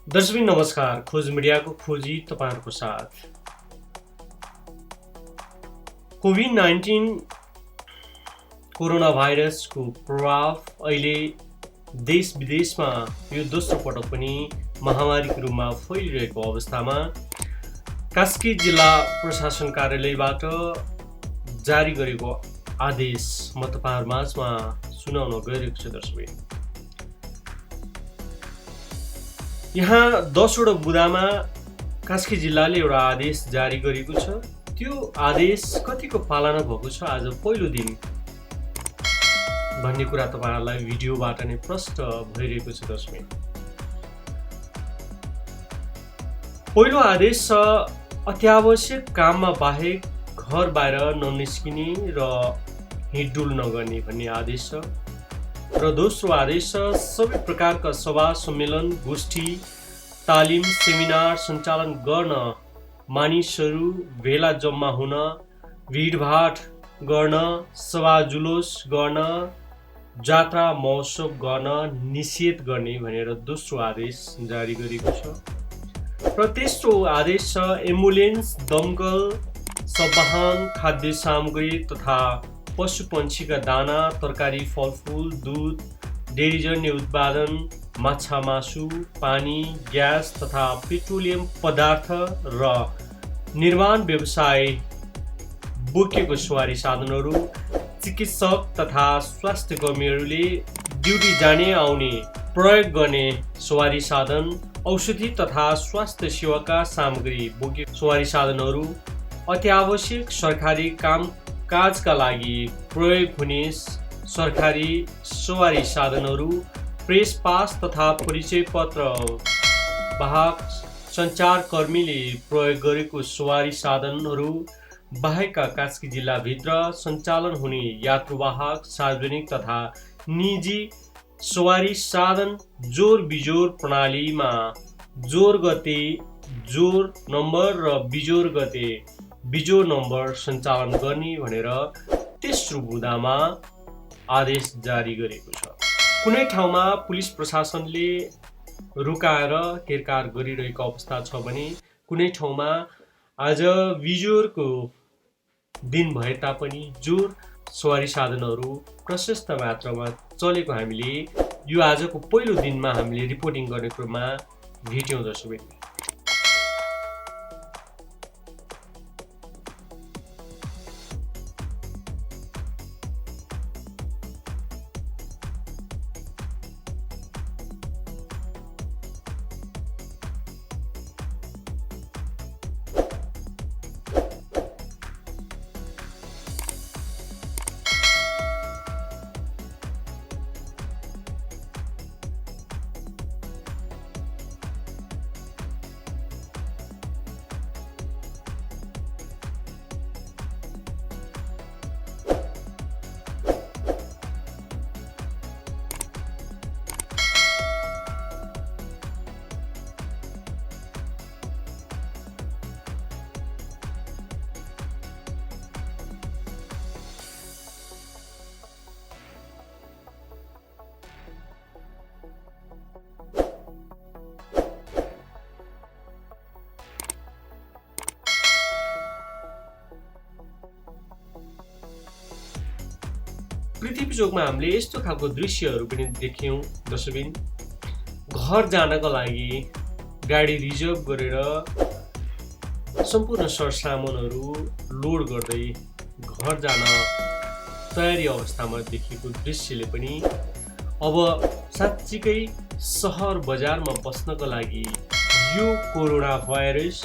दर्शकबिन नमस्कार। खोज मिडियाको खोजी तपाईहरुको साथ। कोभिड-19 कोरोना भाइरसको प्रभाव अहिले देश विदेशमा यो दोस्रो पटक पनि महामारीको रूपमा फैलिरहेको अवस्थामा कास्की जिल्ला प्रशासन कार्यालयबाट जारी गरेको आदेश म तपाईहरु माझमा सुनाउन गइरहेको छु। दर्शकबिन, यहाँ 10 वटा बुँदामा कास्की जिल्लाले एउटा आदेश जारी गरेको छ। त्यो आदेश कतिको पालना भएको छ आज पहिलो दिन भन्ने कुरा तपाईहरुलाई भिडियोबाट नै प्रष्ट भइरहेको छ। दर्शकबिन, पहिलो आदेश छ अत्यावश्यक काममा बाहेक घर बाहिर ननिस्किने र हिँडडुल नगर्ने भन्ने आदेश छ। र दोस्रो आदेश छ सबै प्रकारका सभा सम्मेलन गोष्ठी तालिम सेमिनार सञ्चालन गर्न, मानिसहरू भेला जम्मा हुन, भिडभाड गर्न, सभा जुलुस गर्न, जात्रा महोत्सव गर्न निषेध गर्ने भनेर दोस्रो आदेश जारी गरेको छ। र तेस्रो आदेश छ एम्बुलेन्स दमकल सवाहन खाद्य सामग्री तथा पशु पंक्षीका दाना तरकारी फलफूल दूध डेरीजन्य उत्पादन माछा मासु पानी ग्यास तथा पेट्रोलियम पदार्थ र निर्माण व्यवसाय बोकेको सवारी साधनहरू चिकित्सक तथा स्वास्थ्य कर्मीहरूले ड्युटी जाने आउने प्रयोग गर्ने सवारी साधन औषधि तथा स्वास्थ्य सेवाका सामग्री बोकेको सवारी साधनहरू अत्यावश्यक सरकारी काम काजका लागि प्रयोग हुने सरकारी सवारी साधनहरू प्रेस पास तथा परिचय पत्र वाहक सञ्चारकर्मीले प्रयोग गरेको सवारी साधनहरू बाहेकका कास्की जिल्लाभित्र सञ्चालन हुने यात्रुवाहक सार्वजनिक तथा निजी सवारी साधन जोर बिजोर प्रणालीमा जोर गते जोर नम्बर र बिजोर गते बिजोर नम्बर सञ्चालन गर्ने भनेर तेस्रो बुँदामा आदेश जारी गरेको छ। कुनै ठाउँमा पुलिस प्रशासनले रोकाएर केरकार गरिरहेको अवस्था छ भने कुनै ठाउँमा आज बिजोरको दिन भए तापनि जोर सवारी साधनहरू प्रशस्त मात्रामा चलेको हामीले यो आजको पहिलो दिनमा हामीले रिपोर्टिङ गर्ने क्रममा भेट्यौँ। दर्शकबिन, पृथ्वी चोकमा हामीले यस्तो खालको दृश्यहरू पनि देख्यौँ। दर्शकबिन, घर जानको लागि गाडी रिजर्भ गरेर सम्पूर्ण सरसामानहरू लोड गर्दै घर जान तयारी अवस्थामा देखिएको दृश्यले पनि अब साँच्चीकै सहर बजारमा बस्नको लागि यो कोरोना भाइरस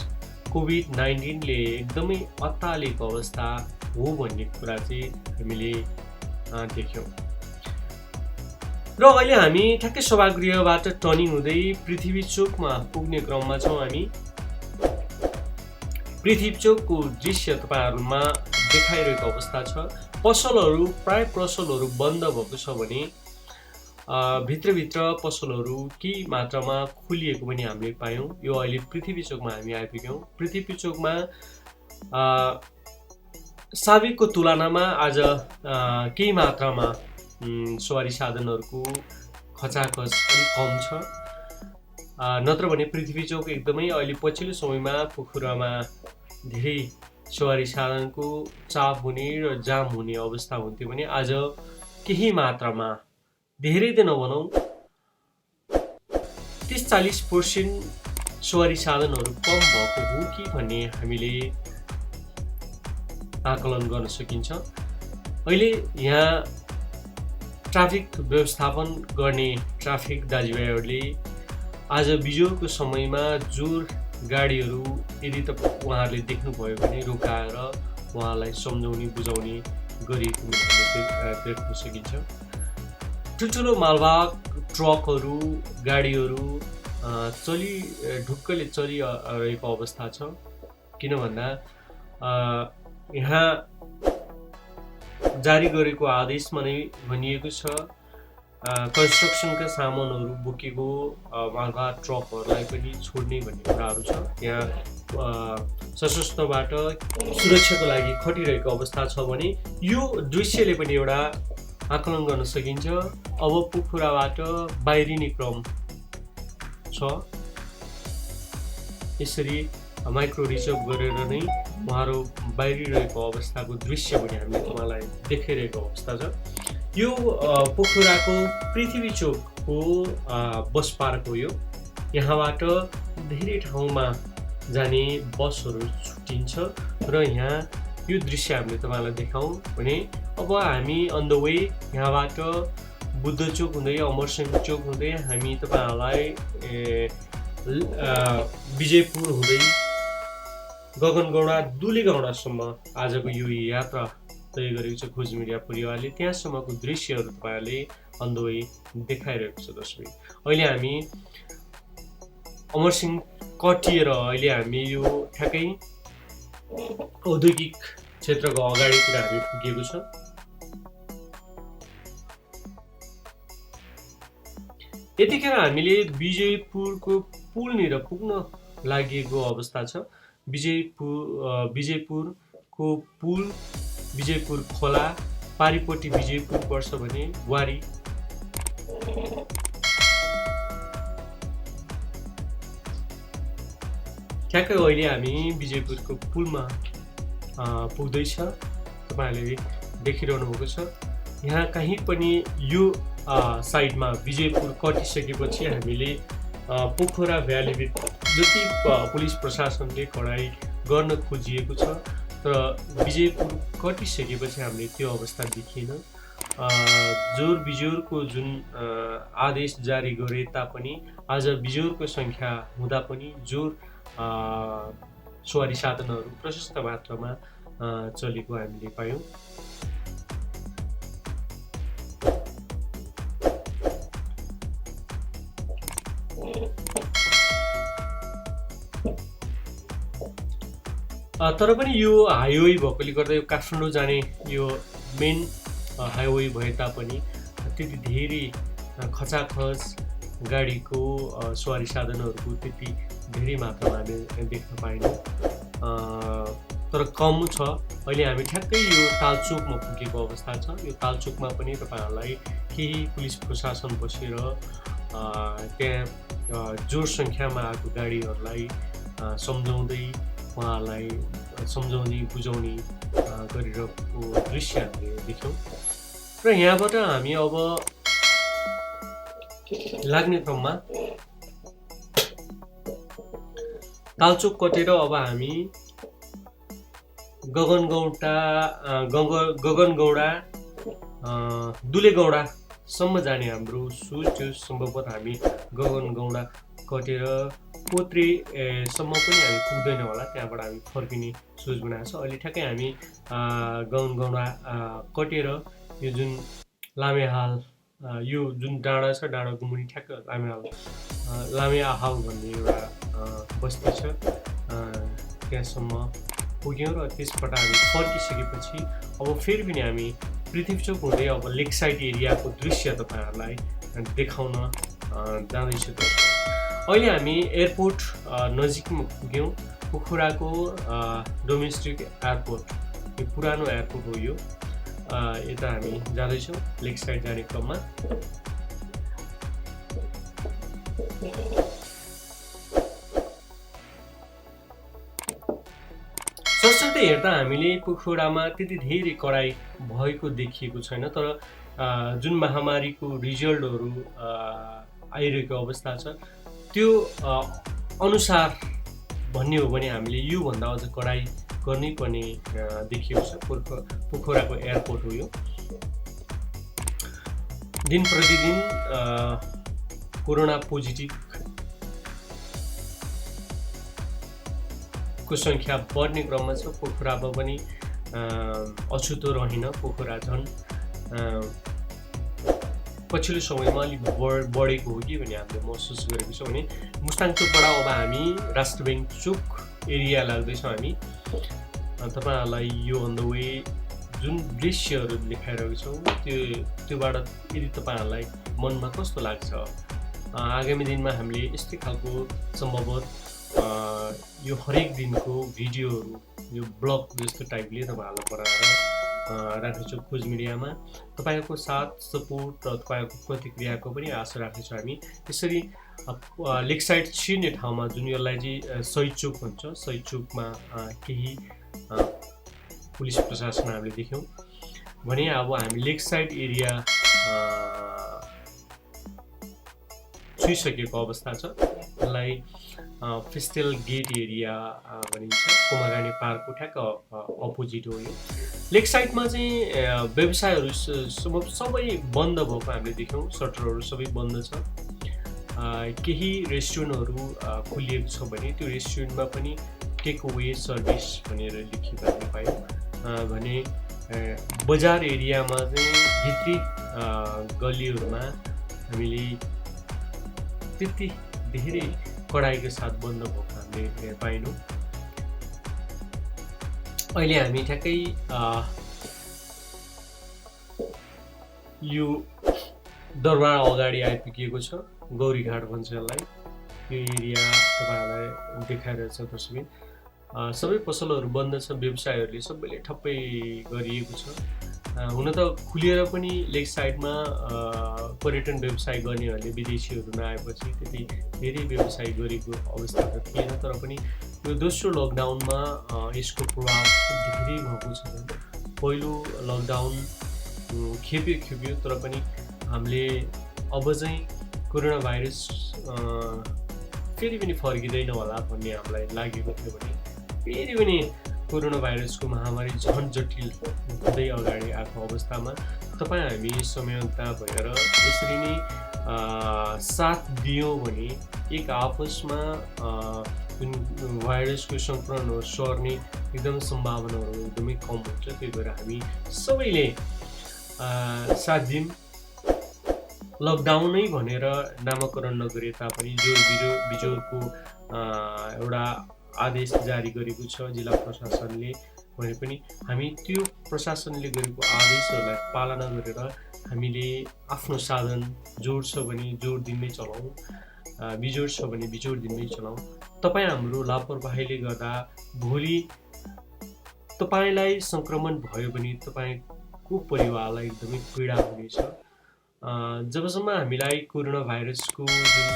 कोभिड-19 ले एकदमै अत्तालिएको अवस्था हो भन्ने कुरा चाहिँ हामीले देख्यौँ। र अहिले हामी ठ्याक्कै सभागृहबाट टर्निङ हुँदै पृथ्वी चोकमा पुग्ने क्रममा छौँ। हामी पृथ्वी चोकको दृश्य तपाईहरुमा देखाइरहेको अवस्था छ। पसलहरू प्राय पसलहरू बन्द भएको छ भने भित्रभित्र पसलहरू केही मात्रामा खुलिएको पनि हामीले पायौँ। यो अहिले पृथ्वी चोकमा हामी आइपुग्यौँ। पृथ्वी चोकमा साबिकको तुलनामा आज केही मात्रामा सवारी साधनहरूको खचाखच अलिक कम छ। नत्र भने पृथ्वी चोक एकदमै अहिले पछिल्लो समयमा पोखरामा धेरै सवारी साधनको चाप हुने र जाम हुने अवस्था हुन्थ्यो भने आज केही मात्रामा, धेरै त नभनौँ, 30-40% सवारी साधनहरू कम भएको हो कि भन्ने हामीले आकलन गर्न सकिन्छ। अहिले यहाँ ट्राफिक व्यवस्थापन गर्ने ट्राफिक दाजुभाइहरूले आज बिजोरको समयमा जोर गाडीहरू यदि उहाँहरूले देख्नुभयो भने रोकाएर उहाँलाई सम्झाउने बुझाउने गरिएको हामीले देख्न सकिन्छ। ठुल्ठुलो मालवाहक ट्रकहरू गाडीहरू ढुक्कले चलिरहेको अवस्था छ। किन भन्दा यहाँ जारी गरेको आदेशमा नै भनिएको छ कन्स्ट्रक्सनका सामानहरू बोकेको मालवाहक ट्रकहरूलाई पनि छोड्ने भन्ने कुराहरू छ। यहाँ सशस्त्रबाट सुरक्षाको लागि खटिरहेको अवस्था छ भने यो दृश्यले पनि एउटा आकलन गर्न सकिन्छ। अब पोखराबाट बाहिरिने क्रम छ। यसरी माइक्रो रिजर्भ गरेर नै उहाँहरू बाहिरिरहेको अवस्थाको दृश्य पनि हामीले तपाईँलाई देखाइरहेको अवस्था छ। यो पोखराको पृथ्वी चोकको बस पार्क हो। यहाँबाट धेरै ठाउँमा जाने बसहरू छुट्टिन्छ र यहाँ यो दृश्य हामीले तपाईँलाई देखाउँ भने अब हामी अन द वे यहाँबाट बुद्ध चोक हुँदै अमरसिंह चोक हुँदै हामी तपाईँहरूलाई विजयपुर हुँदै गगनगौडा दुलीगौडासम्म आजको यो यात्रा तय गरेको छ खोज मिडिया परिवारले। त्यहाँसम्मको दृश्यहरू तपाईँहरूले अन द वे देखाइरहेको छ। दर्शक, अहिले हामी अमरसिंह कटिएर अहिले हामी यो ठ्याक्कै औद्योगिक क्षेत्रको अगाडितिर हामी पुगेको छ। यतिखेर हामीले विजयपुरको पुलनिर पुग्न लागेको अवस्था छ। विजयपुरको पुल, विजयपुर खोला, पारिपट्टि विजयपुर पर्छ भने वारी ठ्याक्कै अहिले हामी विजयपुरको पुलमा पुग्दैछ। तपाईँहरूले देखिरहनु भएको छ। यहाँ कहीँ पनि यो साइडमा विजयपुर कटिसकेपछि हामीले पोखरा भ्यालीभित्र जति पुलिस प्रशासनले कडाई गर्न खोजिएको छ तर विजयपुर कटिसकेपछि हामीले त्यो अवस्था देखिएन। जोर बिजोरको जुन आदेश जारी गरे तापनि आज बिजोरको सङ्ख्या हुँदा पनि जोर सवारी साधनहरू प्रशस्त मात्रामा चलेको हामीले पायौँ। तर पनि यो हाइवे भएकोले गर्दा यो काठमाडौँ जाने यो मेन हाइवे भए तापनि त्यति धेरै खचाखच गाडीको सवारी साधनहरूको त्यति धेरै मात्रामा हामी देख्न पाइनौँ। तर कम छ। अहिले हामी ठ्याक्कै यो तालचोकमा पुगेको अवस्था छ। यो तालचोकमा पनि तपाईँहरूलाई केही पुलिस प्रशासन बसेर त्यहाँ जोर सङ्ख्यामा आएको गाडीहरूलाई सम्झाउँदै उहाँहरूलाई सम्झाउने बुझाउने गरिरहेको दृश्य हामीले देख्यौँ। र यहाँबाट हामी अब लाग्ने क्रममा तालचोक कटेर अब हामी गगनगौडा दुलेगौडासम्म जाने हाम्रो सोच थियो। सम्भवतः हामी गगनगौडा कटेर पोत्रेसम्म पनि हामी पुग्दैन होला, त्यहाँबाट हामी फर्किने सोच बनाएको छ। अहिले ठ्याक्कै हामी गगनगौडा कटेर यो जुन लामेहाल यो जुन डाँडा छ डाँडाको मुनि ठ्याक्क लामेआहाल भन्ने एउटा बस्ती छ त्यहाँसम्म पुग्यौँ। र त्यसबाट हामी फर्किसकेपछि अब फेरि पनि हामी पृथ्वी चोक हुँदै अब लेक साइड एरियाको दृश्य तपाईँहरूलाई देखाउन जाँदैछु। अहिले हामी एयरपोर्ट नजिकमा पुग्यौँ। पोखराको डोमेस्टिक एयरपोर्ट, यो पुरानो एयरपोर्ट हो। यो यता हामी जाँदैछौँ लेक साइड जाने क्रममा। सशर्ते हेर्दा हामीले पोखरामा त्यति धेरै कडाइ भएको देखिएको छैन, तर जुन महामारीको रिजल्टहरू आइरहेको अवस्था छ त्यो अनुसार भन्ने हो भने हामीले योभन्दा अझ कडाइ गर्नै पर्ने देखिएको छ। पोखराको एयरपोर्ट हो यो। दिन प्रतिदिन कोरोना पोजिटिभ को संख्या बढ्ने क्रममा छ। पोखरामा पनि अछुतो रहेन। पोखरा झन् पछिल्लो समयमा अलिक बढेको हो कि भन्ने हामीले महसुस गरेको छौँ भने मुस्ताङ चोकबाट अब हामी राष्ट्र ब्याङ्क चोक एरिया लाग्दैछौँ हामी। तपाईँहरूलाई यो अन द वे जुन दृश्यहरू देखाइरहेको छौँ त्योबाट यदि तपाईँहरूलाई मनमा कस्तो लाग्छ, आगामी दिनमा हामीले यस्तै खालको सम्भवतः यो हरेक दिनको भिडियोहरू यो ब्लग जस्तो टाइपले तपाईँहरूलाई बनाएर राख्नेछौँ खोज मिडियामा। तपाईँको साथ सपोर्ट र तपाईँको प्रतिक्रियाको पनि आशा राख्नेछौँ हामी। यसरी लेक साइड छिर्ने ठाउँमा जुन यसलाई चाहिँ शहीद चोक भन्छ, शहीद चोकमा केही पुलिस प्रशासन हामीले देख्यौँ भने अब हामी लेक साइड एरिया छुइसकेको अवस्था छ। यसलाई फेस्टल गेट एरिया भनिन्छ। कोमागानी पार्कको ठ्याक्क अपोजिट हो यो। लेक साइडमा चाहिँ व्यवसायहरू सबै बन्द भएको हामीले देख्यौँ। सटरहरू सबै बन्द छ। केही रेस्टुरेन्टहरू खोलिएको छ भने त्यो रेस्टुरेन्टमा पनि टेक अवे सर्भिस भनेर लेखिएको हामी पायौँ भने बजार एरियामा चाहिँ भित्री गल्लीहरूमा हामीले त्यति धेरै कडाइको साथ बन्द भएको हामीले पाइनौँ। अहिले हामी ठ्याक्कै यो दरबार अगाडि आइपुगिएको छ। गौरीघाट भन्छ यसलाई। यो एरिया तपाईँहरूलाई देखाइरहेछ तस्बिर। सबै पसलहरू बन्द छ। व्यवसायहरूले सबैले ठप्पै गरिएको छ। हुन त खुलिएर पनि लेक साइडमा पर्यटन व्यवसाय गर्नेहरूले विदेशीहरू नआएपछि त्यति धेरै व्यवसाय गरेको अवस्था त थिएन। तर पनि यो दोस्रो लकडाउनमा यसको प्रभाव धेरै भएको छ। पहिलो लकडाउन खेप्यो तर पनि हामीले अब चाहिँ कोरोना भाइरस फेरि पनि फर्किँदैन होला भन्ने हामीलाई लागेको थियो भने फेरि पनि कोरोना भाइरसको महामारी झन् जटिल हुँदै अगाडि आएको अवस्थामा तपाईँ हामी संयमता भएर यसरी नै साथ दियौँ भने एक आपसमा जुन भाइरसको सङ्क्रमणहरू सर्ने एकदम सम्भावनाहरू एकदमै कम हुन्छ। त्यही भएर हामी सबैले साथ दिउँ। लकडाउनै भनेर नामाकरण नगरे तापनि जोर एउटा आदेश जारी गरेको छ जिल्ला प्रशासनले भने पनि हामी त्यो प्रशासनले गरेको आदेशहरूलाई पालना गरेर हामीले आफ्नो साधन जोड छ भने जोड दिनमै चलाउँ, बिजोड छ भने बिजोड दिनमै चलाउँ। तपाईँ हाम्रो लापरवाहीले गर्दा भोलि तपाईँलाई सङ्क्रमण भयो भने तपाईँको परिवारलाई एकदमै पीडा हुनेछ। जबसम्म हामीलाई कोरोना भाइरसको जुन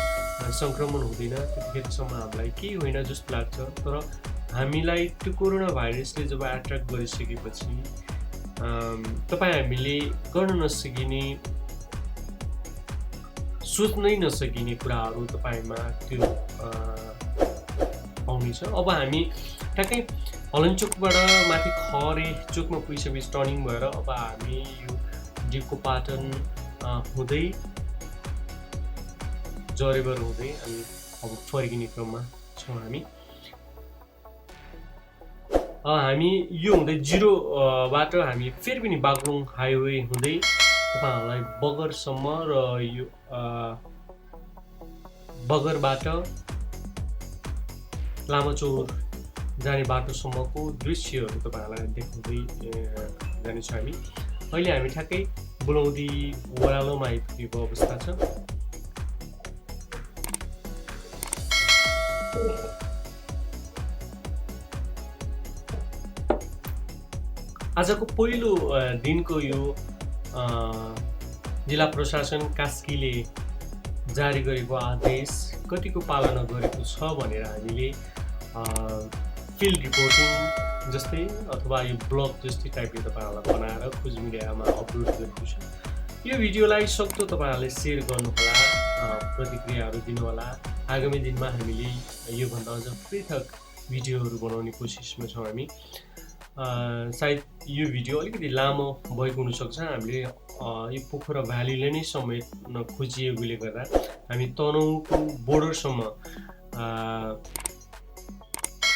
सङ्क्रमण हुँदैन त्यतिखेरसम्म हामीलाई केही होइन जस्तो लाग्छ। तर हामीलाई त्यो कोरोना भाइरसले जब एट्र्याक्ट गरिसकेपछि तपाईँ हामीले गर्न नसकिने, सोच्नै नसकिने कुराहरू तपाईँमा त्यो आउनेछ। अब हामी ठ्याक्कै हलनचोकबाट माथि खरे चोकमा पुगिसकेपछि टर्निङ भएर अब हामी यो डिपको पाटन हुँदै जरेबर हुँदै हामी अब फर्किने क्रममा छौँ। हामी यो हुँदै जिरोबाट हामी फेरि पनि बागलुङ हाइवे हुँदै तपाईँहरूलाई बगरसम्म र यो बगरबाट लामाचौर जाने बाटोसम्मको दृश्यहरू तपाईँहरूलाई देखाउँदै जानेछौँ हामी। अहिले हामी ठ्याक्कै बुलौदी ओह्रालोमा आइपुगेको अवस्था छ। आजको पहिलो दिनको यो जिल्ला प्रशासन कास्कीले जारी गरेको आदेश कतिको पालना गरेको छ भनेर हामीले फिल्ड रिपोर्टिङ जस्तै अथवा यो ब्लग जस्तै टाइपले तपाईँहरूलाई बनाएर खोज मिडियामा अपलोड गरेको छु। यो भिडियोलाई सक्दो तपाईँहरूले सेयर गर्नुहोला, प्रतिक्रियाहरू दिनुहोला। आगामी दिनमा हामीले योभन्दा अझ पृथक भिडियोहरू बनाउने कोसिसमा छौँ हामी। सायद यो भिडियो अलिकति लामो भएको हुनसक्छ। हामीले यो पोखरा भ्यालीले नै समेट्न खोजिएकोले गर्दा हामी तनहुँको बोर्डरसम्म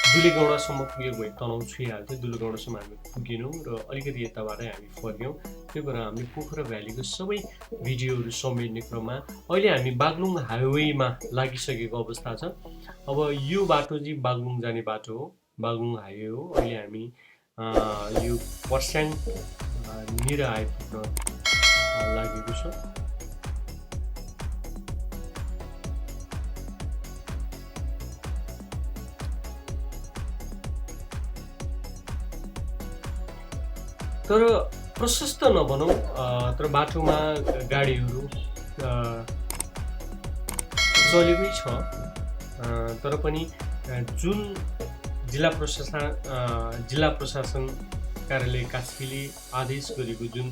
दुलेगौडासम्म पुगेको भए तनहुँ छुइहाल्थ्यो। दुलेगौडासम्म हामी पुगेनौँ र अलिकति यताबाटै हामी फर्क्यौँ। त्यही भएर हामीले पोखरा भ्यालीको सबै भिडियोहरू समेट्ने क्रममा अहिले हामी बागलुङ हाइवेमा लागिसकेको अवस्था छ। अब यो बाटो चाहिँ बागलुङ जाने बाटो हो, बागलुङ हाइवे हो। अहिले हामी यो पर्स्याङनिर आइपुग्न लागेको छ। तर प्रशस्त नभनौँ, तर बाटोमा गाडीहरू चलेकै छ। तर पनि जुन जिल्ला प्रशासन कार्यालय कास्कीले आदेश गरेको जुन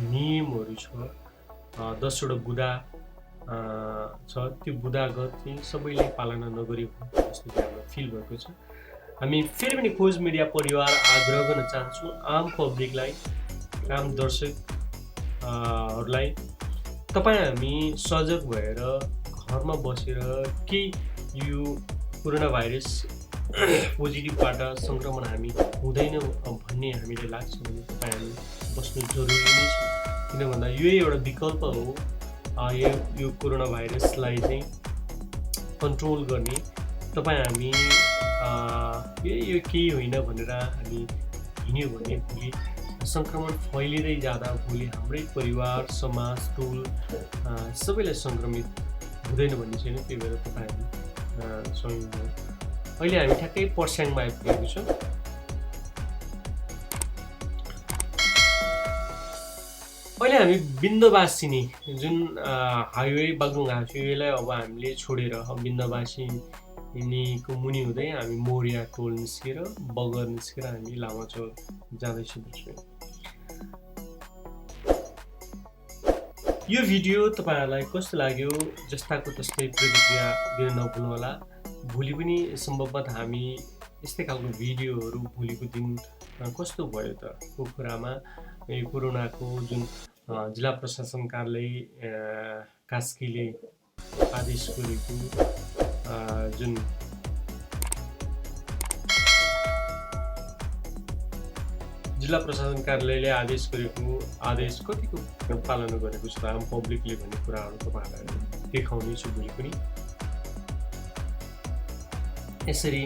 नियमहरू छ, 10 वटा बुदा छ, त्यो बुदागत चाहिँ सबैले पालना नगरेको जस्तो चाहिँ हामीलाई फिल भएको छ। हामी फेरि पनि खोज मिडिया परिवार आग्रह गर्न चाहन्छौँ आम पब्लिकलाई, आम दर्शकहरूलाई, तपाईँ हामी सजग भएर घरमा बसेर केही यो कोरोना भाइरस पोजिटिभबाट सङ्क्रमण हामी हुँदैन भन्ने हामीलाई लाग्छ भने तपाईँ हामी बस्नु जरुरी नै छ। किन भन्दा यो एउटा विकल्प हो यो कोरोना भाइरसलाई चाहिँ कन्ट्रोल गर्ने। तपाईँ हामी यो केही होइन भनेर हामी हिँड्यो भने भोलि सङ्क्रमण फैलिँदै जाँदा भोलि हाम्रै परिवार, समाज, टोल सबैलाई सङ्क्रमित हुँदैन भन्ने छैन। त्यही भएर तपाईँ हामी सहयोग हो। अहिले हामी ठ्याक्कै पर्स्याङमा आइपुगेको छौँ। अहिले हामी बिन्दवासिनी जुन हाइवे बागलुङ हाइवेलाई अब हामीले छोडेर बिन्दवासिनीको मुनि हुँदै हामी मोरिया टोल निस्केर बगर निस्केर हामी लामाचौर जाँदैछौँ। यो भिडियो तपाईँहरूलाई कस्तो लाग्यो जस्ताको तस्तै प्रतिक्रिया दिन नभुल्नुहोला। भोलि पनि सम्भवतः हामी यस्तै खालको भिडियोहरू भोलिको दिन कस्तो भयो त पोखरामा यो कोरोनाको जुन जिल्ला प्रशासन कार्यालय कास्कीले आदेश गरेको जुन जिल्ला प्रशासन कार्यालयले आदेश गरेको आदेश कतिको पालना गरेको छ आम पब्लिकले भन्ने कुराहरू तपाईँहरूलाई देखाउनेछु भोलि पनि। यसरी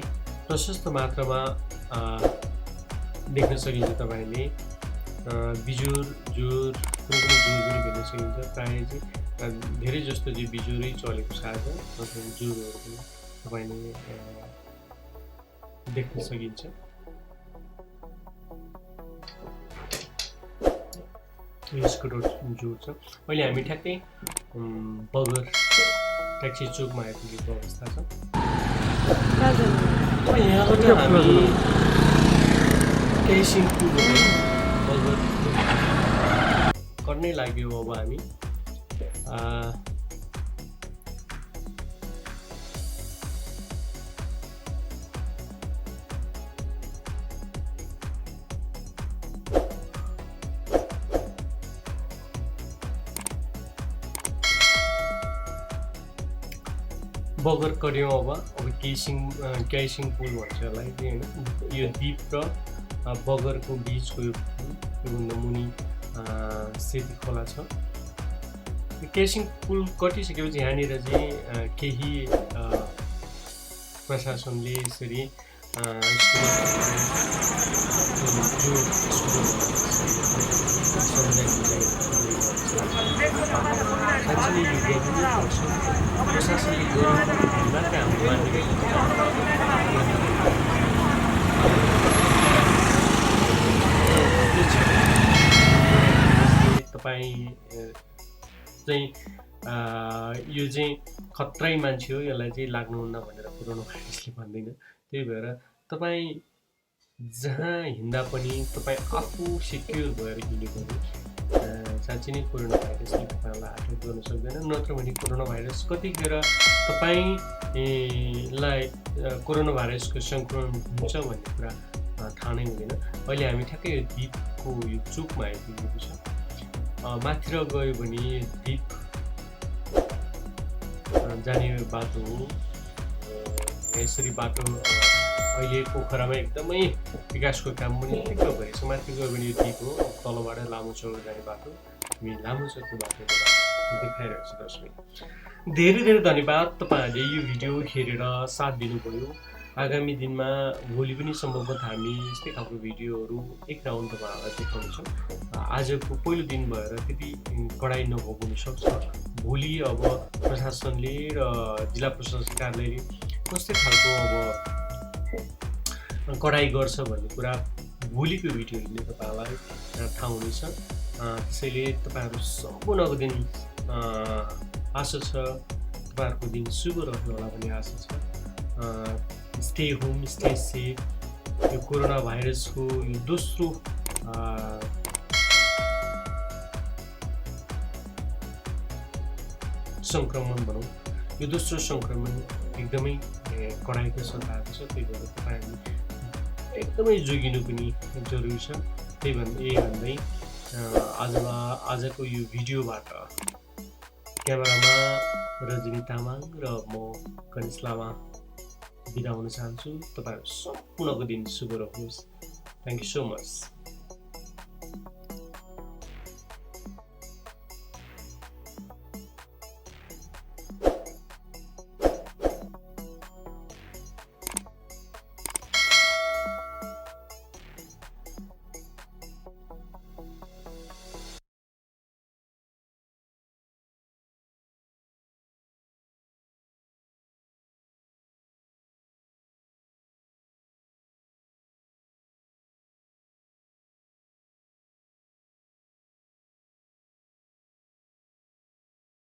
प्रशस्त मात्रामा देख्न सकिन्छ। तपाईँले बिजोर जोर कुनै पनि जोर पनि भेट्न सकिन्छ। प्रायः चाहिँ धेरै जस्तो चाहिँ बिजोरै चलेको छ आज, जोरहरू पनि तपाईँले देख्न सकिन्छ। यसको जोर छ। अहिले हामी ठ्याक्कै बगर ट्याक्सी चोकमा आइपुगेको अवस्था छ। यहाँबाट हामी केसिङ बगर गर्नै लाग्यो। अब हामी बगर कर्यौँ। अब क्यासिङ पुल भन्छ यसलाई होइन। यो द्वीप र बगरको बिचको योभन्दा मुनि सेती खोला छ। क्यासिङ पुल कटिसकेपछि यहाँनिर चाहिँ केही प्रशासनले यसरी तपाईँ चाहिँ यो चाहिँ खतरै मान्छे हो, यसलाई चाहिँ लाग्नुहुन्न भनेर कोरोना भाइरसले भन्दैन। त्यही भएर तपाईँ जहाँ हिँड्दा पनि तपाईँ आफू सिक्योर भएर हिँड्नु पर्यो। साँच्चै नै कोरोना भाइरसले तपाईँलाई अट्याक गर्न सक्दैन, नत्र भने कोरोना भाइरस कतिखेर तपाईँलाई कोरोना भाइरसको सङ्क्रमण हुन्छ भन्ने कुरा थाहा नै हुँदैन। अहिले हामी ठ्याक्कै यो द्वीपको यो चोकमा आइपुगेको छ। माथिर गयो भने द्वीप जाने बाटो हो। यसरी बाटो अहिले पोखरामा एकदमै विकासको काम पनि ठिक्क भइरहेछ। माथि गयो भने यो द्वीप हो, तलबाट लामोचौर जाने बाटो। हामी लामोचौरको बाटोको देखाइरहेको छु दर्शक। धेरै धेरै धन्यवाद तपाईँहरूले यो भिडियो हेरेर साथ दिनुभयो। आगामी दिनमा भोलि पनि सम्भवतः हामी यस्तै खालको भिडियोहरू एक राउन्ड तपाईँहरूलाई देखाउनेछौँ। आजको पहिलो दिन भएर त्यति कडाइ नभएको हुनसक्छ। भोलि अब प्रशासनले र जिल्ला प्रशासन कार्यालयले कस्तो खालको अब कडाइ गर्छ भन्ने कुरा भोलिको भिडियोले तपाईँहरूलाई थाहा हुनेछ। त्यसैले तपाईँहरू सम्पूर्णको दिन आशा छ तपाईँहरूको दिन शुभ रह्यो होला भन्ने आशा छ। Stay home, stay safe. यो कोरोना भाइरसको यो दोस्रो सङ्क्रमण भनौँ, यो दोस्रो सङ्क्रमण एकदमै कडाइको साथ आएको छ। त्यही भएर तपाईँहरूले एकदमै जोगिनु पनि जरुरी छ। त्यही भन्दै आजको यो भिडियोबाट क्यामेरामा रजनी तामाङ र म गणेश लामा बिदा हुन चाहन्छु। तपाईँहरू सम्पूर्णको दिन शुभ रहोस्। Thank you so much.